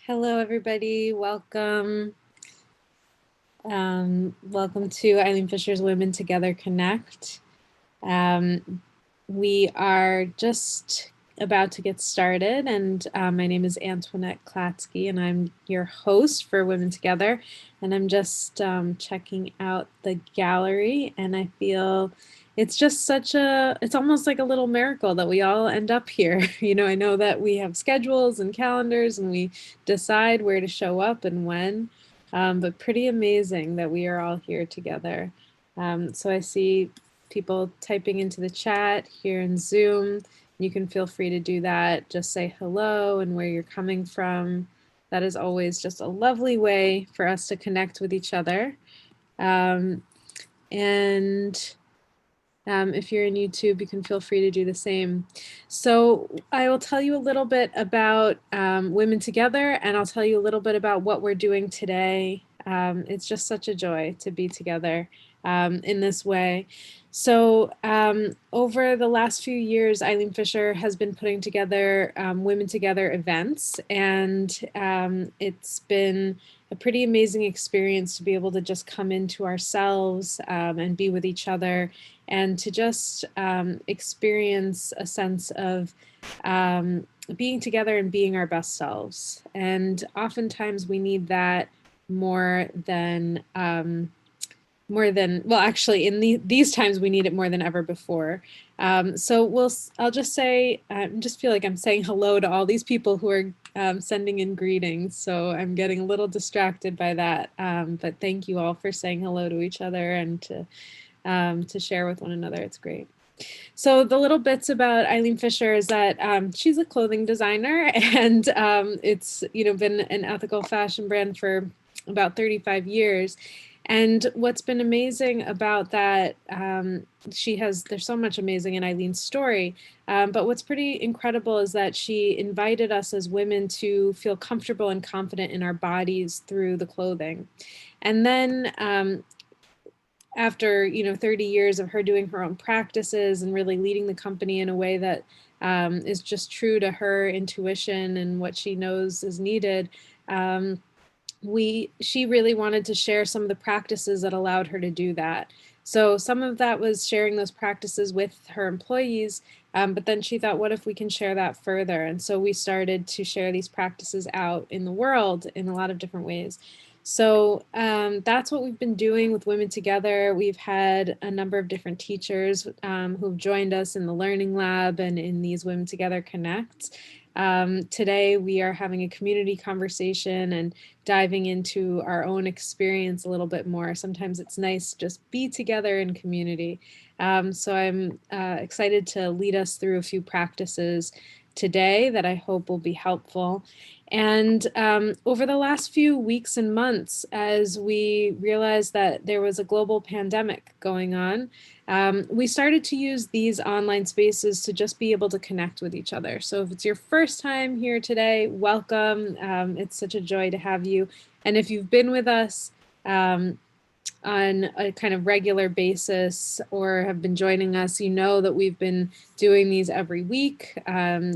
Hello, everybody. Welcome. Welcome to Eileen Fisher's Women Together Connect. We are just about to get started, and my name is Antoinette Klatzky, and I'm your host for Women Together. And I'm just checking out the gallery, and I feel it's just it's almost like a little miracle that we all end up here. I know that we have schedules and calendars, and we decide where to show up and when, but pretty amazing that we are all here together. So I see people typing into the chat here in Zoom. You can feel free to do that. Just say hello and where you're coming from. That is always just a lovely way for us to connect with each other. If you're in YouTube, you can feel free to do the same. So I will tell you a little bit about Women Together, and I'll tell you a little bit about what we're doing today. It's just such a joy to be together in this way. So over the last few years, Eileen Fisher has been putting together Women Together events, and it's been a pretty amazing experience to be able to just come into ourselves and be with each other, and to just experience a sense of being together and being our best selves. And oftentimes we need that more than well, actually, in these times we need it more than ever before. I'll just say, just feel like I'm saying hello to all these people who are sending in greetings. So I'm getting a little distracted by that. But thank you all for saying hello to each other and to share with one another. It's great. So the little bits about Eileen Fisher is that she's a clothing designer, and it's been an ethical fashion brand for about 35 years. And what's been amazing about that, there's so much amazing in Eileen's story, but what's pretty incredible is that she invited us as women to feel comfortable and confident in our bodies through the clothing. And then after 30 years of her doing her own practices and really leading the company in a way that is just true to her intuition and what she knows is needed, she really wanted to share some of the practices that allowed her to do that. So some of that was sharing those practices with her employees, but then she thought, what if we can share that further? And so we started to share these practices out in the world in a lot of different ways. So that's what we've been doing with Women Together. We've had a number of different teachers who've joined us in the Learning Lab and in these Women Together Connects. Today we are having a community conversation and diving into our own experience a little bit more. Sometimes it's nice to just be together in community. So I'm excited to lead us through a few practices today that I hope will be helpful. And over the last few weeks and months, as we realized that there was a global pandemic going on, we started to use these online spaces to just be able to connect with each other. So if it's your first time here today, welcome. It's such a joy to have you. And if you've been with us on a kind of regular basis or have been joining us, you know that we've been doing these every week.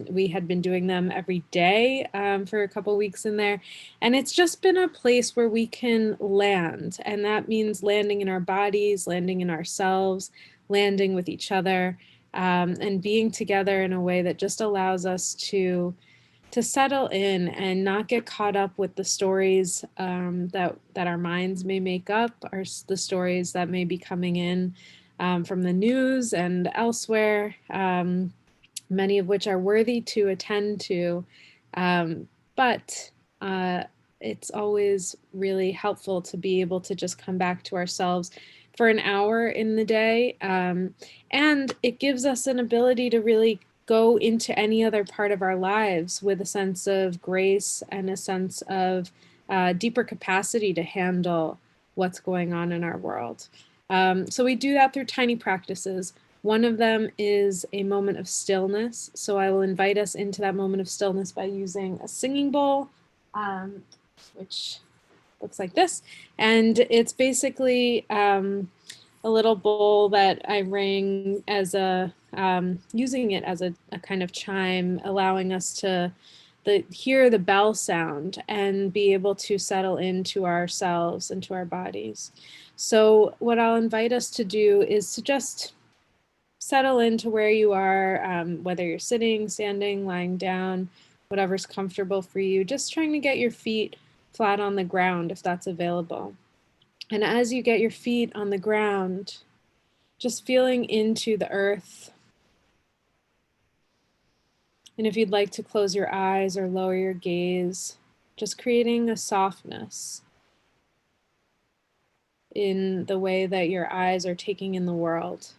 We had been doing them every day for a couple weeks in there. And it's just been a place where we can land. And that means landing in our bodies, landing in ourselves, landing with each other, and being together in a way that just allows us to settle in and not get caught up with the stories that our minds may make up, or the stories that may be coming in from the news and elsewhere, many of which are worthy to attend to. But it's always really helpful to be able to just come back to ourselves for an hour in the day. And it gives us an ability to really go into any other part of our lives with a sense of grace and a sense of deeper capacity to handle what's going on in our world. So we do that through tiny practices. One of them is a moment of stillness. So I will invite us into that moment of stillness by using a singing bowl, which looks like this. And it's basically a little bowl that I ring as using it as a kind of chime, allowing us to hear the bell sound and be able to settle into ourselves, into our bodies. So what I'll invite us to do is to just settle into where you are, whether you're sitting, standing, lying down, whatever's comfortable for you, just trying to get your feet flat on the ground if that's available. And as you get your feet on the ground, just feeling into the earth. And if you'd like to close your eyes or lower your gaze, just creating a softness in the way that your eyes are taking in the world.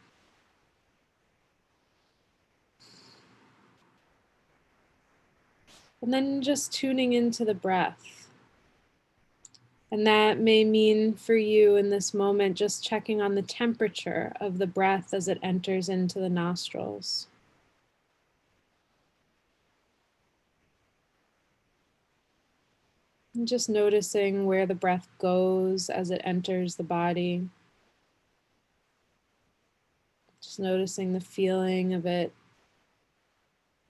And then just tuning into the breath. And that may mean for you in this moment, just checking on the temperature of the breath as it enters into the nostrils. And just noticing where the breath goes as it enters the body. Just noticing the feeling of it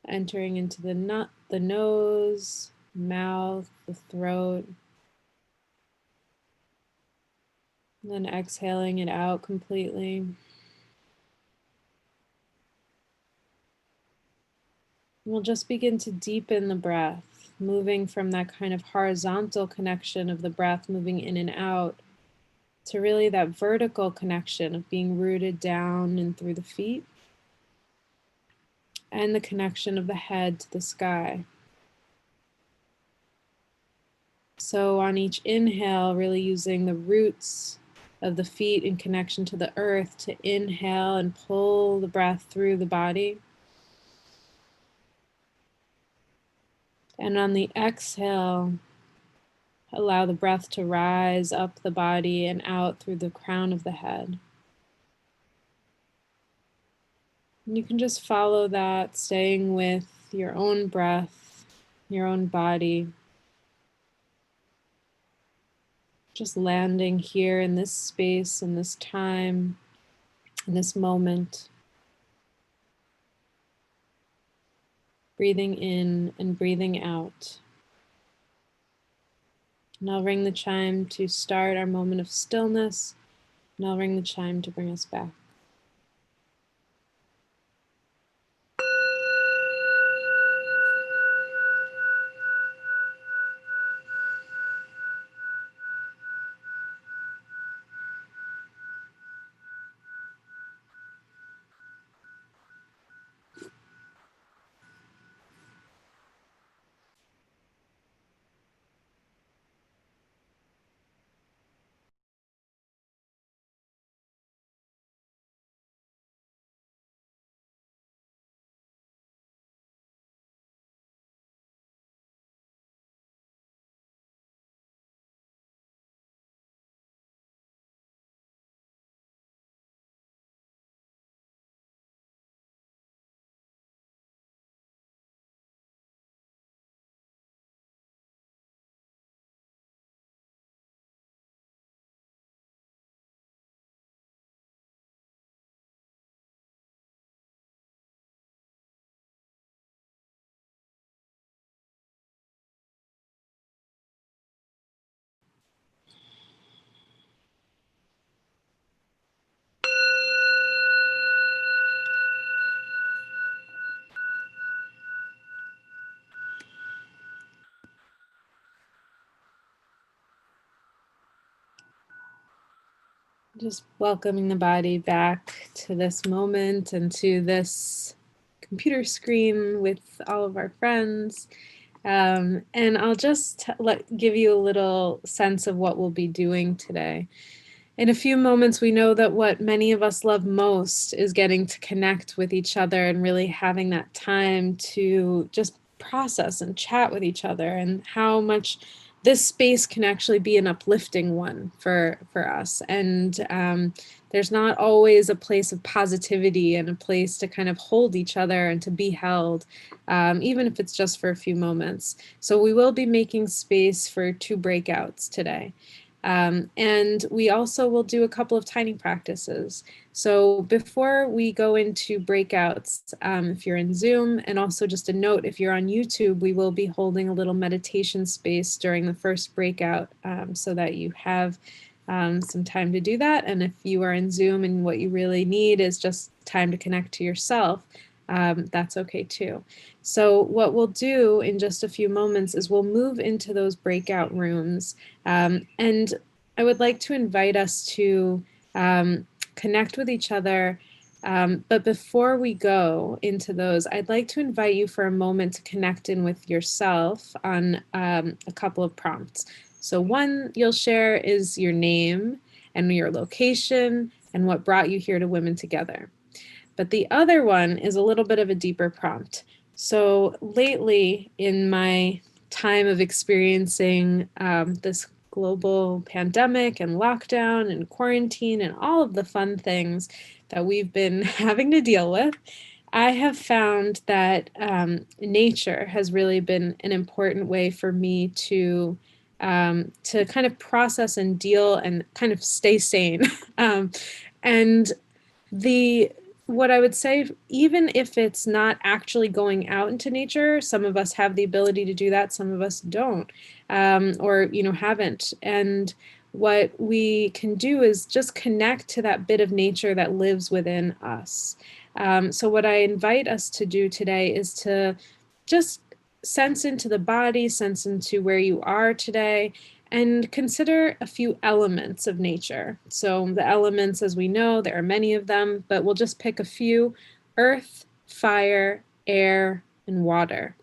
entering into the nose, mouth, the throat. And then exhaling it out completely. We'll just begin to deepen the breath, moving from that kind of horizontal connection of the breath moving in and out to really that vertical connection of being rooted down and through the feet, and the connection of the head to the sky. So on each inhale, really using the roots of the feet in connection to the earth to inhale and pull the breath through the body. And on the exhale, allow the breath to rise up the body and out through the crown of the head. And you can just follow that, staying with your own breath, your own body. Just landing here in this space, in this time, in this moment. Breathing in and breathing out. And I'll ring the chime to start our moment of stillness, and I'll ring the chime to bring us back. Just welcoming the body back to this moment and to this computer screen with all of our friends. And I'll just give you a little sense of what we'll be doing today. In a few moments, we know that what many of us love most is getting to connect with each other and really having that time to just process and chat with each other, and how much this space can actually be an uplifting one for us. And there's not always a place of positivity and a place to kind of hold each other and to be held, even if it's just for a few moments. So we will be making space for 2 breakouts today. And we also will do a couple of tiny practices. So before we go into breakouts, if you're in Zoom, and also just a note, if you're on YouTube, we will be holding a little meditation space during the first breakout so that you have some time to do that. And if you are in Zoom and what you really need is just time to connect to yourself, that's okay too. So what we'll do in just a few moments is we'll move into those breakout rooms. And I would like to invite us to connect with each other. But before we go into those, I'd like to invite you for a moment to connect in with yourself on a couple of prompts. So one you'll share is your name and your location and what brought you here to Women Together. But the other one is a little bit of a deeper prompt. So lately in my time of experiencing this global pandemic and lockdown and quarantine and all of the fun things that we've been having to deal with, I have found that nature has really been an important way for me to kind of process and deal and kind of stay sane. And the what I would say, even if it's not actually going out into nature, some of us have the ability to do that, some of us don't, or haven't. And what we can do is just connect to that bit of nature that lives within us. So what I invite us to do today is to just sense into the body, sense into where you are today, and consider a few elements of nature. So the elements, as we know, there are many of them, but we'll just pick a few: earth, fire, air, and water.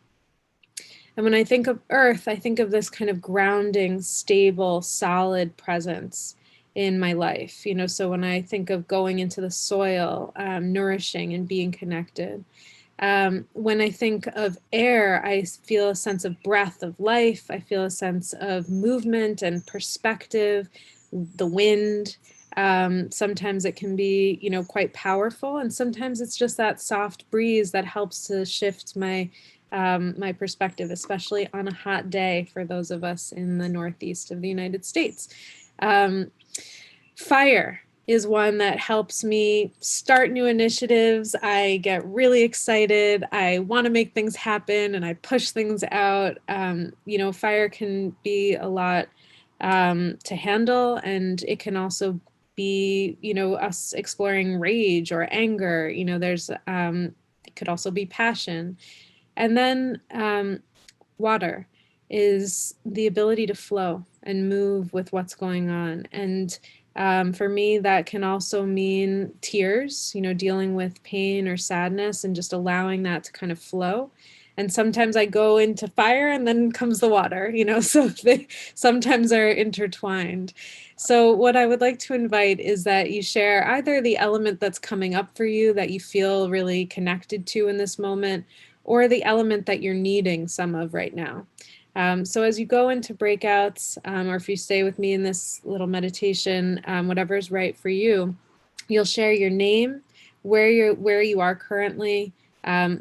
And when I think of earth, I think of this kind of grounding, stable, solid presence in my life. So when I think of going into the soil, nourishing and being connected. When I think of air, I feel a sense of breath of life. I feel a sense of movement and perspective, the wind. Sometimes it can be, quite powerful, and sometimes it's just that soft breeze that helps to shift my perspective, especially on a hot day for those of us in the Northeast of the United States. Fire is one that helps me start new initiatives. I get really excited. I want to make things happen and I push things out. Fire can be a lot to handle, and it can also be, us exploring rage or anger. It could also be passion. And then water is the ability to flow and move with what's going on. And for me, that can also mean tears, dealing with pain or sadness and just allowing that to kind of flow. And sometimes I go into fire and then comes the water, so they sometimes are intertwined. So what I would like to invite is that you share either the element that's coming up for you that you feel really connected to in this moment, or the element that you're needing some of right now. So as you go into breakouts, or if you stay with me in this little meditation, whatever is right for you, you'll share your name, where you are currently,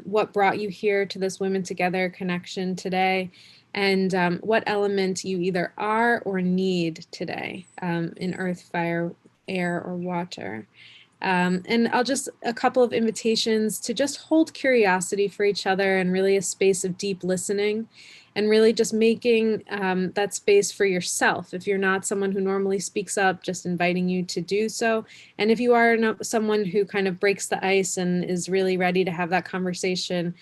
what brought you here to this Women Together connection today, and what element you either are or need today in earth, fire, air, or water. And I'll just a couple of invitations to just hold curiosity for each other and really a space of deep listening, and really just making that space for yourself. If you're not someone who normally speaks up, just inviting you to do so. And if you are someone who kind of breaks the ice and is really ready to have that conversation,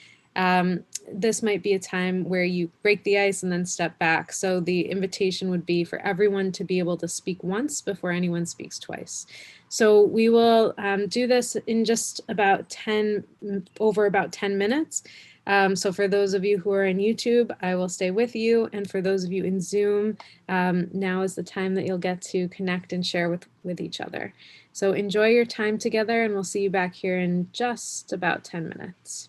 this might be a time where you break the ice and then step back. So the invitation would be for everyone to be able to speak once before anyone speaks twice. So we will do this in just about over about 10 minutes. So for those of you who are in YouTube, I will stay with you. And for those of you in Zoom, now is the time that you'll get to connect and share with each other. So enjoy your time together, and we'll see you back here in just about 10 minutes.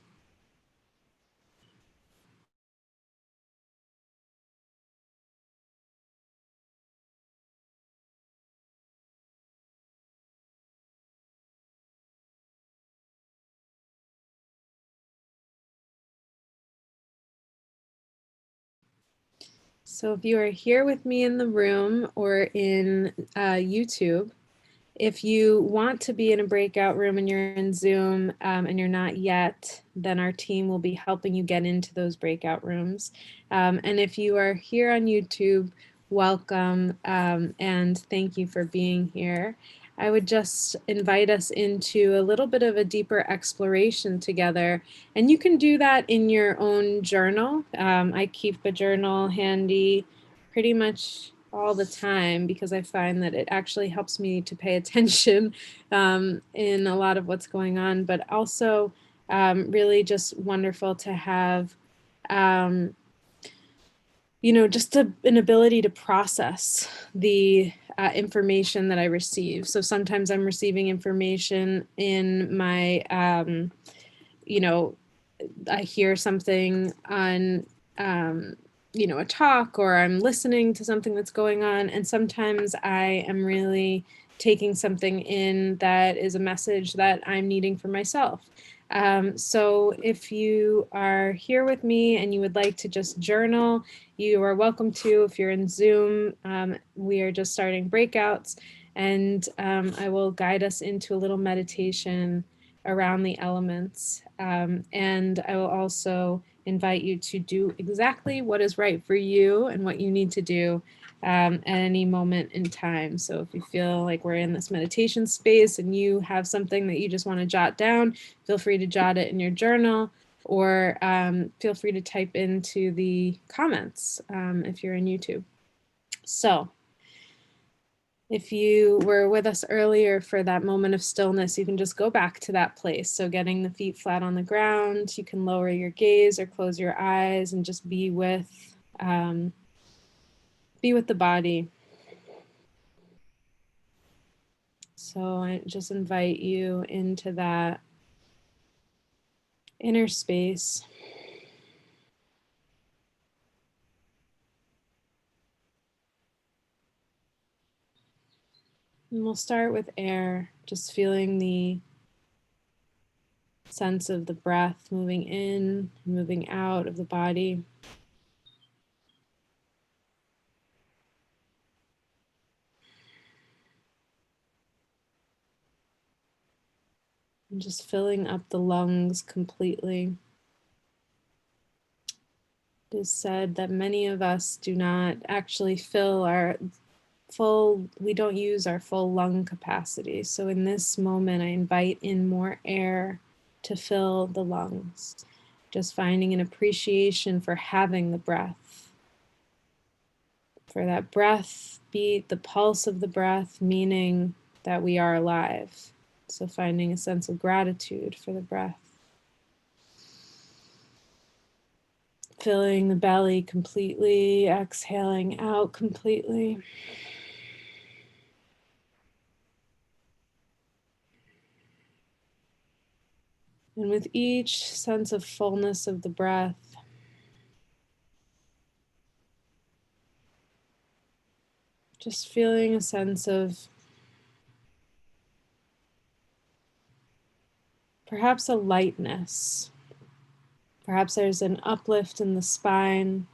So if you are here with me in the room or in YouTube, if you want to be in a breakout room and you're in Zoom and you're not yet, then our team will be helping you get into those breakout rooms. And if you are here on YouTube, welcome and thank you for being here. I would just invite us into a little bit of a deeper exploration together. And you can do that in your own journal. I keep a journal handy pretty much all the time because I find that it actually helps me to pay attention in a lot of what's going on, but also really just wonderful to have just an ability to process the information that I receive. So sometimes I'm receiving information in my, I hear something on, a talk, or I'm listening to something that's going on. And sometimes I am really taking something in that is a message that I'm needing for myself. So if you are here with me and you would like to just journal, you are welcome to. If you're in Zoom, we are just starting breakouts, and I will guide us into a little meditation around the elements. And I will also invite you to do exactly what is right for you and what you need to do at any moment in time. So if you feel like we're in this meditation space and you have something that you just want to jot down, feel free to jot it in your journal, or feel free to type into the comments if you're in YouTube. So if you were with us earlier for that moment of stillness, you can just go back to that place. So getting the feet flat on the ground, you can lower your gaze or close your eyes and just be with the body. So I just invite you into that inner space. And we'll start with air, just feeling the sense of the breath moving in and moving out of the body. And just filling up the lungs completely. It is said that many of us do not actually we don't use our full lung capacity. So in this moment, I invite in more air to fill the lungs. Just finding an appreciation for having the breath. For that breath beat, the pulse of the breath, meaning that we are alive. So finding a sense of gratitude for the breath. Filling the belly completely, exhaling out completely. And with each sense of fullness of the breath, just feeling a sense of perhaps a lightness. Perhaps there's an uplift in the spine,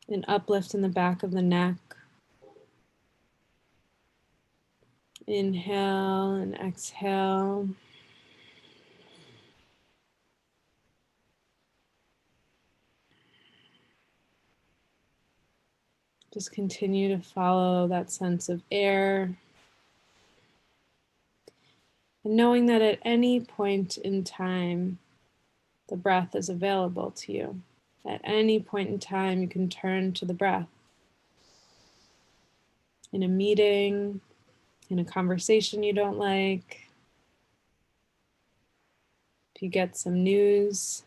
an uplift in the back of the neck. Inhale and exhale. Just continue to follow that sense of air. And knowing that at any point in time, the breath is available to you. At any point in time, you can turn to the breath. In a meeting, in a conversation you don't like, if you get some news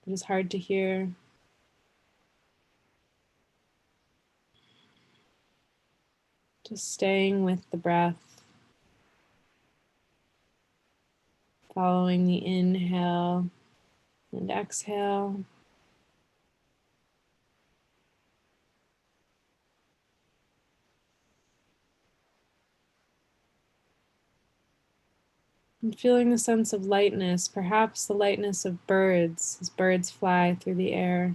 that is hard to hear, just staying with the breath, following the inhale and exhale. And feeling the sense of lightness, perhaps the lightness of birds as birds fly through the air.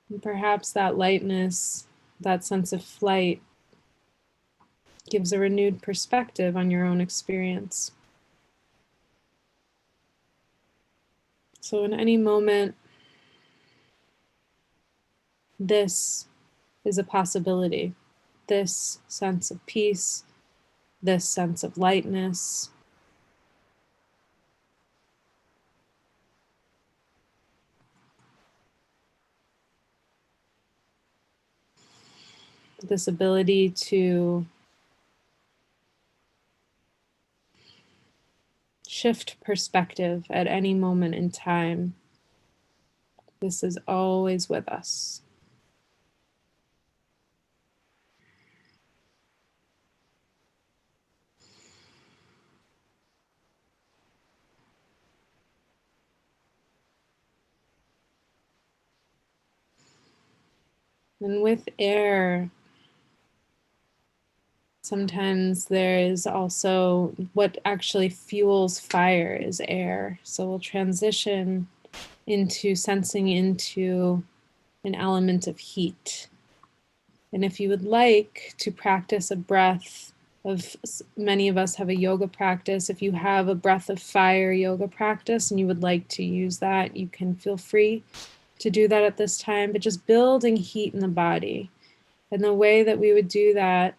And perhaps that lightness, that sense of flight, gives a renewed perspective on your own experience. So in any moment, this is a possibility. This sense of peace, this sense of lightness. This ability to shift perspective at any moment in time. This is always with us. And with air, sometimes there is also what actually fuels fire is air. So we'll transition into sensing into an element of heat. And if you would like to practice a breath of, many of us have a yoga practice. If you have a breath of fire yoga practice and you would like to use that, you can feel free to do that at this time, but just building heat in the body. And the way that we would do that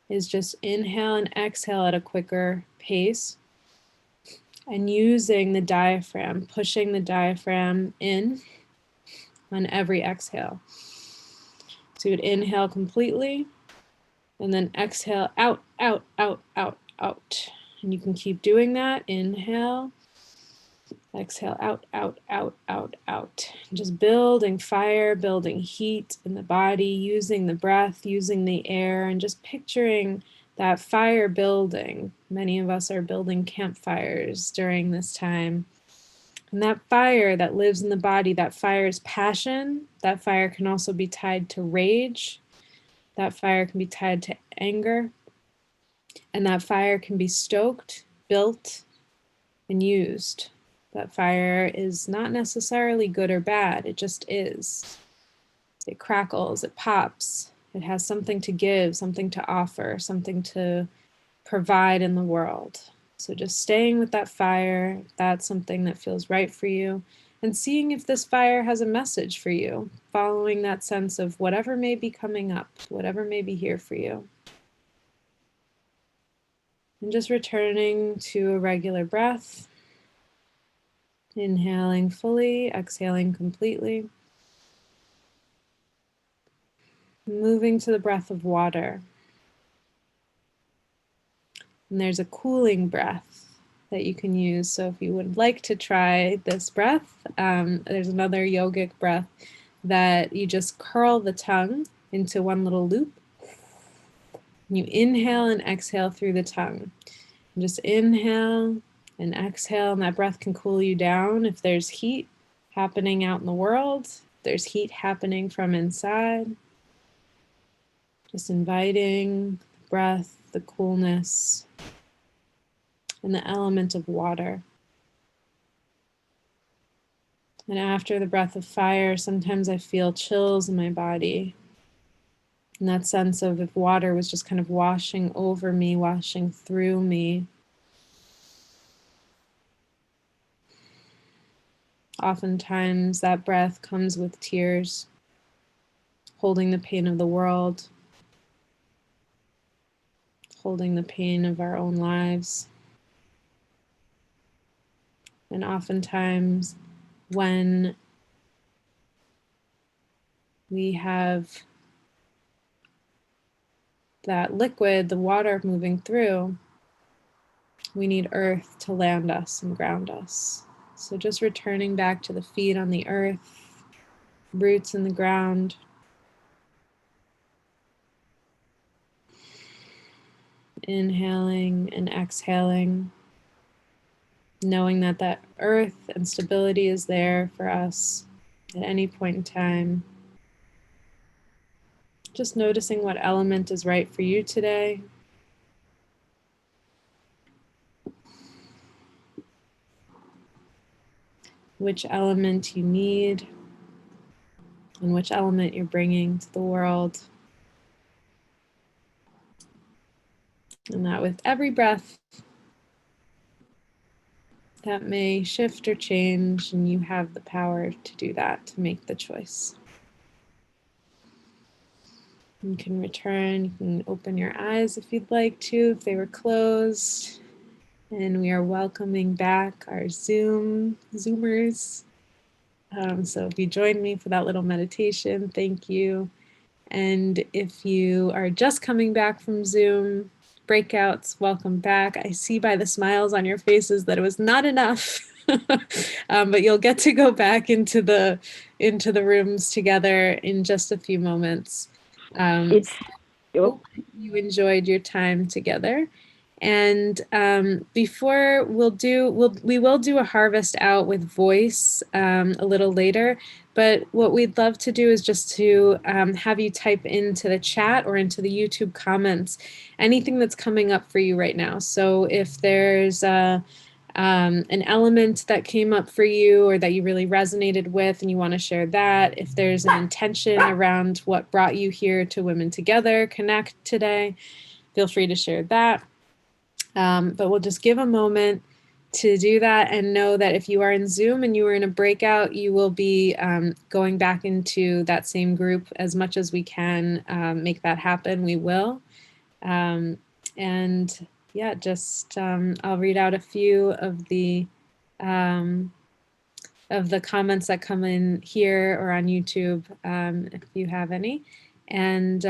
is just inhale and exhale at a quicker pace and using the diaphragm, pushing the diaphragm in on every exhale. So you would inhale completely and then exhale out, out, out, out, out. And you can keep doing that. Inhale, exhale out, out, out, out, out. And just building fire, building heat in the body, using the breath, using the air, and just picturing that fire building. Many of us are building campfires during this time. And that fire that lives in the body, that fire is passion. That fire can also be tied to rage. That fire can be tied to anger. And that fire can be stoked, built, and used. That fire is not necessarily good or bad, it just is. It crackles, it pops, it has something to give, something to offer, something to provide in the world. So just staying with that fire, if that's something that feels right for you, and seeing if this fire has a message for you, following that sense of whatever may be coming up, whatever may be here for you. And just returning to a regular breath, inhaling fully, exhaling completely. Moving to the breath of water. And there's a cooling breath that you can use. So if you would like to try this breath, there's another yogic breath that you just curl the tongue into one little loop. You inhale and exhale through the tongue. And just inhale and exhale, and that breath can cool you down if there's heat happening out in the world, if there's heat happening from inside. Just inviting the breath, the coolness, and the element of water. And after the breath of fire, sometimes I feel chills in my body. And that sense of if water was just kind of washing over me, washing through me. Oftentimes that breath comes with tears, holding the pain of the world, holding the pain of our own lives. And oftentimes when we have that liquid, the water moving through, we need earth to land us and ground us. So just returning back to the feet on the earth, roots in the ground. Inhaling and exhaling, knowing that that earth and stability is there for us at any point in time. Just noticing what element is right for you today. Which element you need and which element you're bringing to the world. And that with every breath, that may shift or change, and you have the power to do that, to make the choice. You can return, you can open your eyes if you'd like to, if they were closed. And we are welcoming back our Zoomers. So if you joined me for that little meditation, thank you. And if you are just coming back from Zoom breakouts, welcome back. I see by the smiles on your faces that it was not enough, but you'll get to go back into the rooms together in just a few moments. Hope you enjoyed your time together. And before we will do a harvest out with voice a little later, but what we'd love to do is just to have you type into the chat or into the YouTube comments anything that's coming up for you right now. So if there's an element that came up for you or that you really resonated with and you want to share that, if there's an intention around what brought you here to Women Together Connect today, feel free to share that. But we'll just give a moment to do that, and know that if you are in Zoom and you are in a breakout, you will be going back into that same group as much as we can make that happen. We will. And yeah, just I'll read out a few of the comments that come in here or on YouTube if you have any. And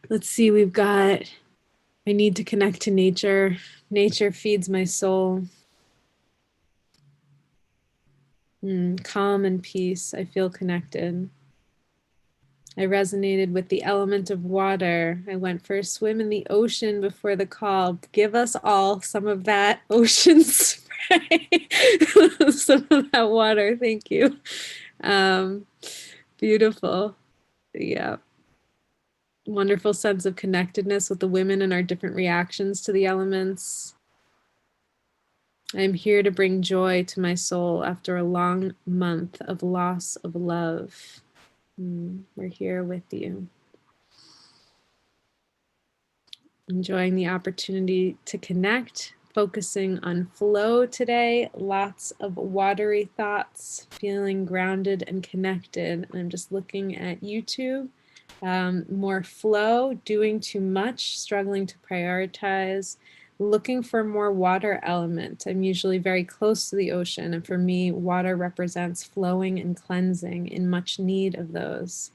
let's see, we've got, I need to connect to nature. Nature feeds my soul. Calm and peace. I feel connected. I resonated with the element of water. I went for a swim in the ocean before the call. Give us all some of that ocean spray. Some of that water. Thank you. Beautiful. Yeah. Wonderful sense of connectedness with the women and our different reactions to the elements. I'm here to bring joy to my soul after a long month of loss of love. We're here with you. Enjoying the opportunity to connect, focusing on flow today. Lots of watery thoughts, feeling grounded and connected. And I'm just looking at YouTube. More flow, doing too much, struggling to prioritize, looking for more water element. I'm usually very close to the ocean, and for me, water represents flowing and cleansing, in much need of those.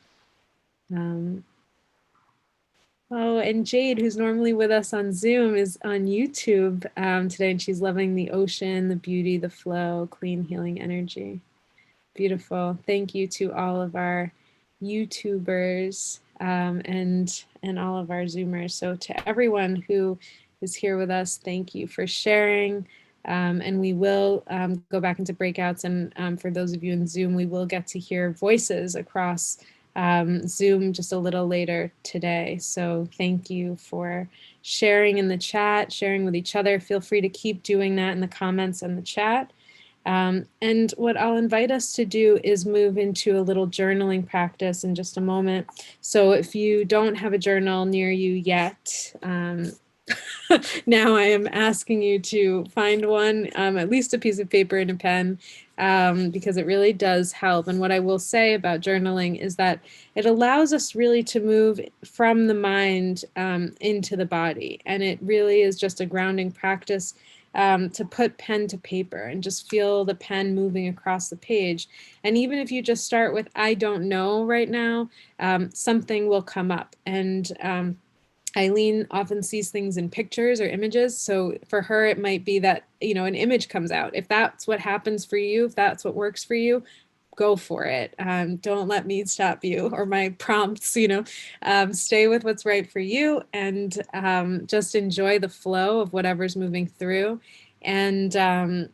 Oh, and Jade, who's normally with us on Zoom, is on YouTube today, and she's loving the ocean, the beauty, the flow, clean, healing energy. Beautiful. Thank you to all of our YouTubers and all of our Zoomers. So to everyone who is here with us, thank you for sharing. And we will go back into breakouts. And for those of you in Zoom, we will get to hear voices across Zoom just a little later today. So thank you for sharing in the chat, sharing with each other. Feel free to keep doing that in the comments and the chat. And what I'll invite us to do is move into a little journaling practice in just a moment. So if you don't have a journal near you yet, now I am asking you to find one, at least a piece of paper and a pen, because it really does help. And what I will say about journaling is that it allows us really to move from the mind into the body. And it really is just a grounding practice to put pen to paper and just feel the pen moving across the page. And even if you just start with, I don't know right now, something will come up. And Eileen often sees things in pictures or images. So for her, it might be that, you know, an image comes out. If that's what happens for you, if that's what works for you, go for it. Don't let me stop you or my prompts, you know, stay with what's right for you, and just enjoy the flow of whatever's moving through. And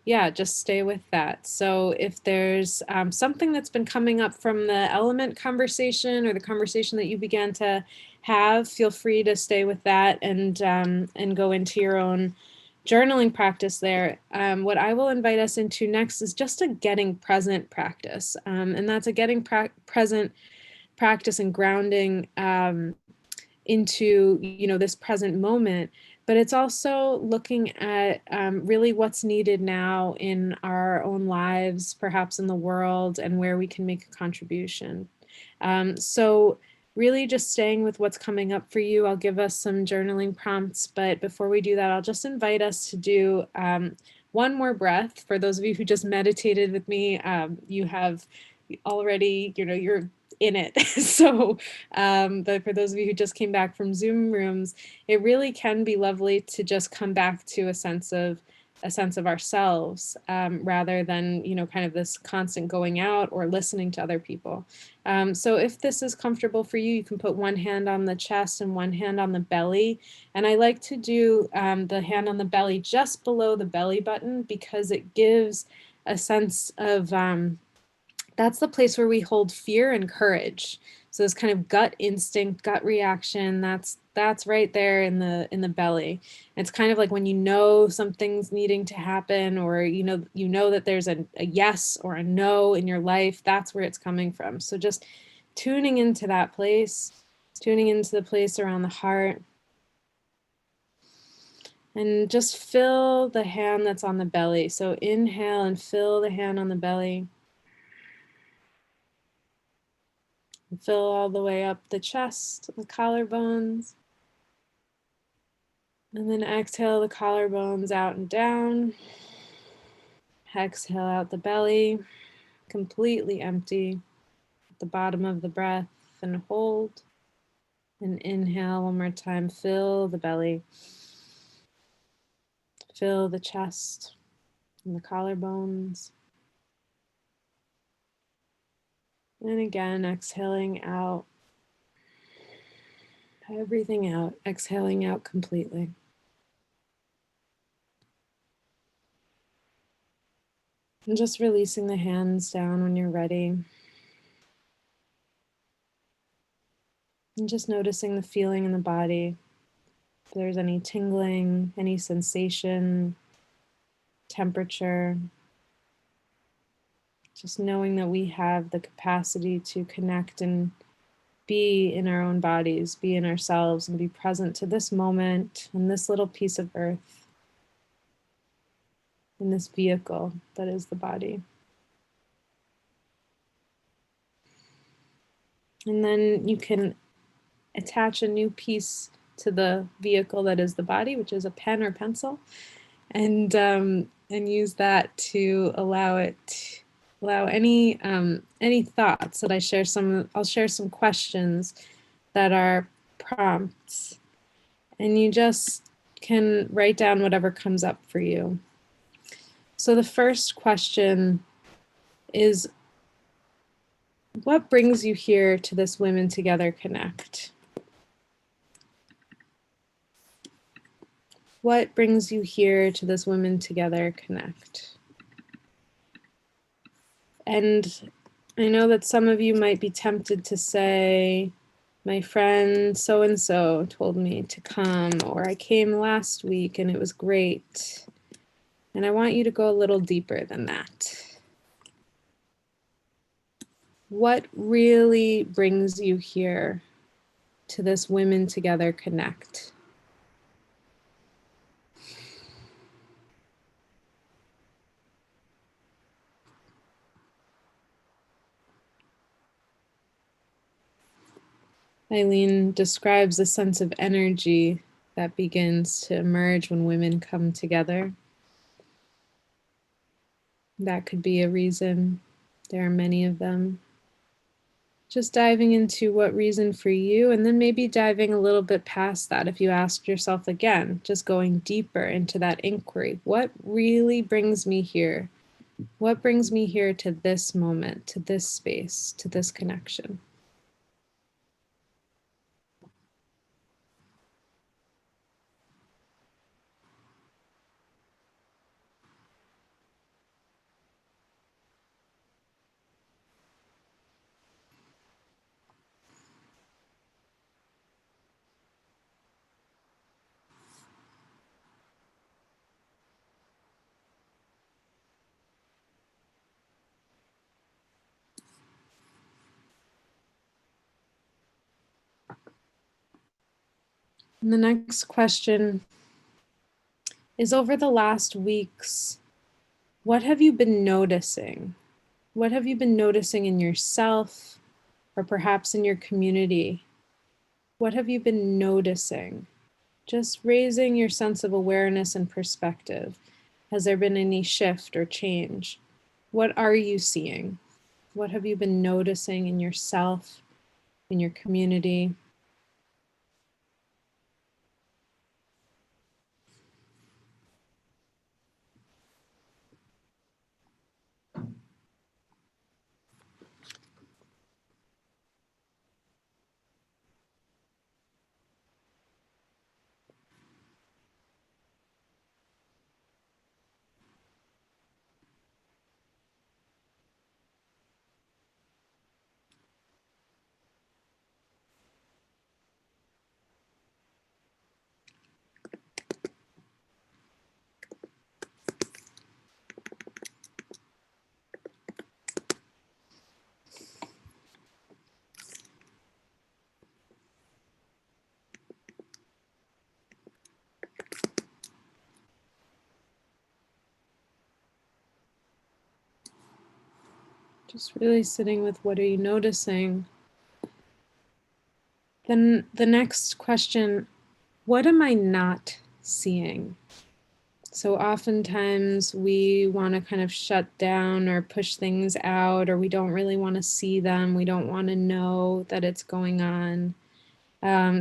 yeah, just stay with that. So if there's something that's been coming up from the element conversation or the conversation that you began to have, feel free to stay with that and go into your own journaling practice there. What I will invite us into next is just a getting present practice. And that's a getting present practice and grounding into, this present moment. But it's also looking at really what's needed now in our own lives, perhaps in the world, and where we can make a contribution. So really just staying with what's coming up for you. I'll give us some journaling prompts, but before we do that, I'll just invite us to do one more breath. For those of you who just meditated with me, you have already, you're in it. So, but for those of you who just came back from Zoom rooms, it really can be lovely to just come back to a sense of ourselves, rather than, kind of this constant going out or listening to other people. So if this is comfortable for you, you can put one hand on the chest and one hand on the belly. And I like to do the hand on the belly just below the belly button, because it gives a sense of, that's the place where we hold fear and courage. So this kind of gut instinct, gut reaction, that's right there in the belly. It's kind of like when something's needing to happen, or that there's a yes or a no in your life, that's where it's coming from. So just tuning into that place, tuning into the place around the heart. And just fill the hand that's on the belly. So inhale and fill the hand on the belly. Fill all the way up the chest, the collarbones. And then exhale the collarbones out and down. Exhale out the belly, completely empty at the bottom of the breath, and hold. And inhale one more time, fill the belly. Fill the chest and the collarbones. And again, exhaling out everything out, exhaling out completely. And just releasing the hands down when you're ready. And just noticing the feeling in the body. If there's any tingling, any sensation, temperature. Just knowing that we have the capacity to connect and be in our own bodies, be in ourselves, and be present to this moment and this little piece of earth, in this vehicle that is the body. And then you can attach a new piece to the vehicle that is the body, which is a pen or pencil, and use that to allow any thoughts that I'll share some questions that are prompts, and you just can write down whatever comes up for you. So the first question is, what brings you here to this Women Together Connect? What brings you here to this Women Together Connect? And I know that some of you might be tempted to say, my friend so-and-so told me to come, or I came last week and it was great. And I want you to go a little deeper than that. What really brings you here to this Women Together Connect? Eileen describes a sense of energy that begins to emerge when women come together. That could be a reason. There are many of them. Just diving into what reason for you, and then maybe diving a little bit past that. If you ask yourself again, just going deeper into that inquiry, what really brings me here? What brings me here to this moment, to this space, to this connection? And the next question is, over the last weeks, what have you been noticing? What have you been noticing in yourself or perhaps in your community? What have you been noticing? Just raising your sense of awareness and perspective. Has there been any shift or change? What are you seeing? What have you been noticing in yourself, in your community? Just really sitting with what are you noticing? Then the next question, what am I not seeing? So oftentimes we want to kind of shut down or push things out, or we don't really want to see them. We don't want to know that it's going on.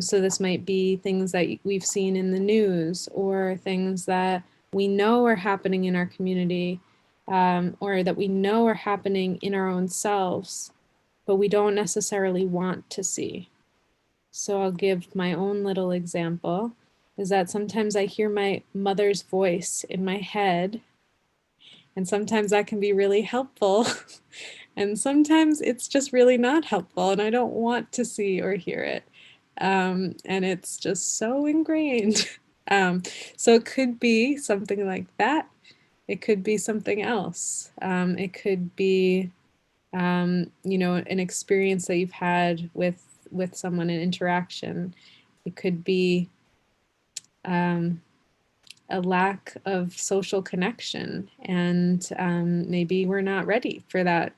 So this might be things that we've seen in the news, or things that we know are happening in our community, or that we know are happening in our own selves, but we don't necessarily want to see. So I'll give my own little example, is that sometimes I hear my mother's voice in my head, and sometimes that can be really helpful. And sometimes it's just really not helpful, and I don't want to see or hear it. And it's just so ingrained. So it could be something like that. It could be something else. It could be, an experience that you've had with someone, an interaction. It could be a lack of social connection, and maybe we're not ready for that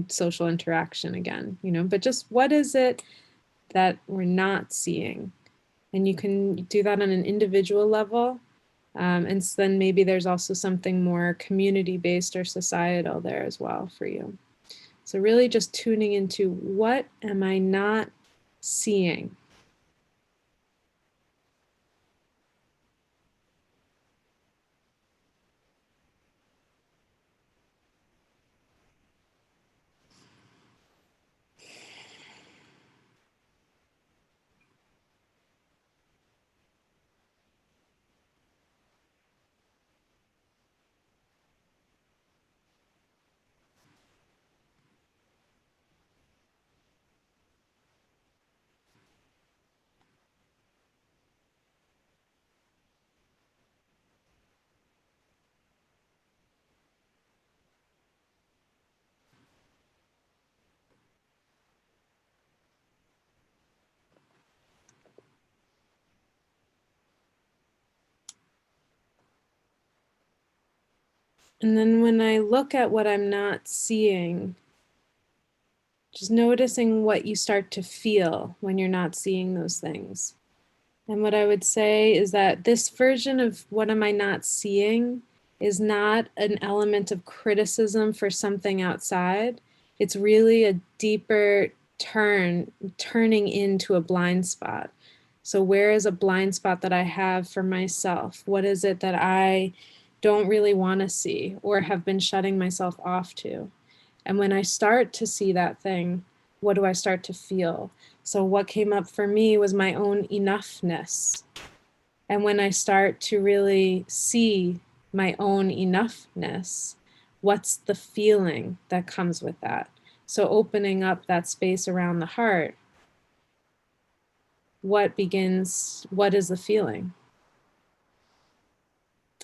social interaction again, but just what is it that we're not seeing? And you can do that on an individual level. And so then maybe there's also something more community-based or societal there as well for you. So really just tuning into, what am I not seeing? And then when I look at what I'm not seeing, just noticing what you start to feel when you're not seeing those things. And what I would say is that this version of what am I not seeing is not an element of criticism for something outside. It's really a deeper turning into a blind spot. So where is a blind spot that I have for myself? What is it that I don't really want to see or have been shutting myself off to? And when I start to see that thing, what do I start to feel? So what came up for me was my own enoughness. And when I start to really see my own enoughness, what's the feeling that comes with that? So opening up that space around the heart, what is the feeling?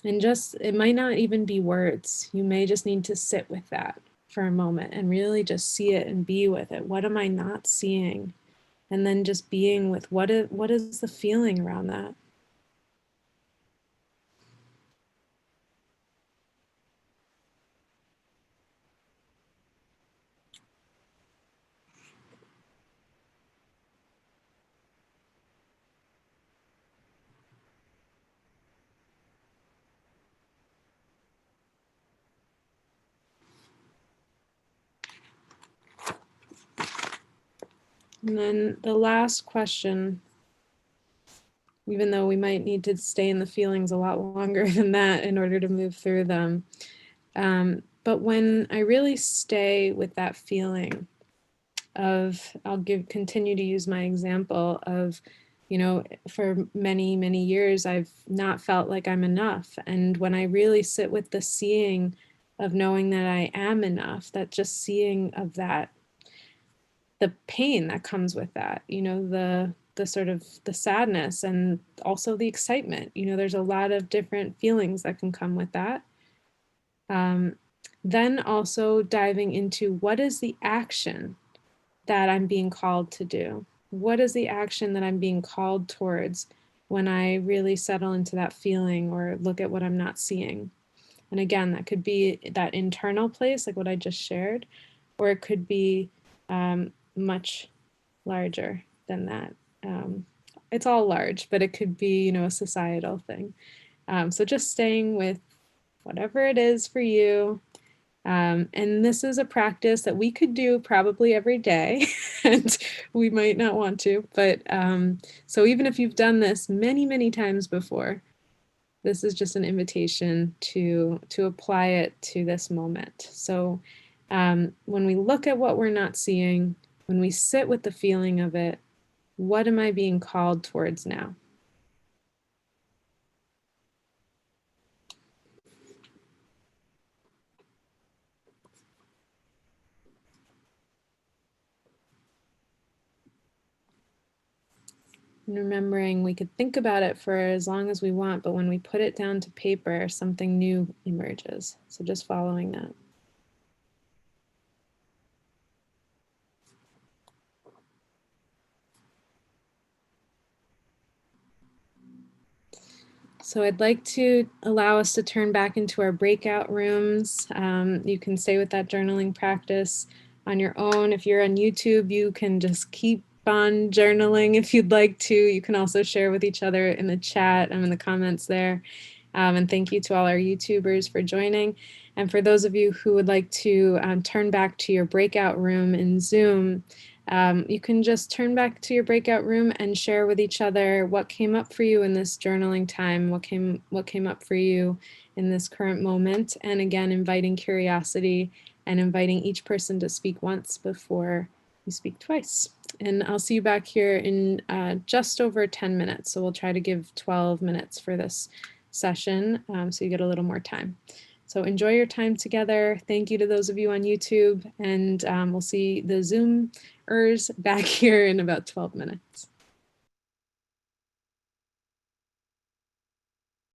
And just, it might not even be words. You may just need to sit with that for a moment and really just see it and be with it. What am I not seeing? and then just being with what is the feeling around that. And then the last question, even though we might need to stay in the feelings a lot longer than that in order to move through them. But when I really stay with that feeling of, I'll continue to use my example of, you know, for many, many years, I've not felt like I'm enough. And when I really sit with the seeing of knowing that I am enough, that just seeing of that, the pain that comes with that, you know, the sort of the sadness and also the excitement, you know, there's a lot of different feelings that can come with that. Then also diving into what is the action that I'm being called to do? What is the action that I'm being called towards when I really settle into that feeling or look at what I'm not seeing? And again, that could be that internal place, like what I just shared, or it could be much larger than that. It's all large, but it could be, you know, a societal thing. So just staying with whatever it is for you. And this is a practice that we could do probably every day, and we might not want to, but so even if you've done this many, many times before, this is just an invitation to apply it to this moment. So when we look at what we're not seeing, when we sit with the feeling of it, what am I being called towards now? And remembering we could think about it for as long as we want, but when we put it down to paper, something new emerges. So just following that. So I'd like to allow us to turn back into our breakout rooms. You can stay with that journaling practice on your own. If you're on YouTube, you can just keep on journaling if you'd like to. You can also share with each other in the chat and in the comments there. And thank you to all our YouTubers for joining. And for those of you who would like to turn back to your breakout room in Zoom, you can just turn back to your breakout room and share with each other what came up for you in this journaling time, what came up for you in this current moment. And again, inviting curiosity and inviting each person to speak once before you speak twice. And I'll see you back here in just over 10 minutes. So we'll try to give 12 minutes for this session so you get a little more time. So enjoy your time together. Thank you to those of you on YouTube, and we'll see the Zoomers back here in about 12 minutes.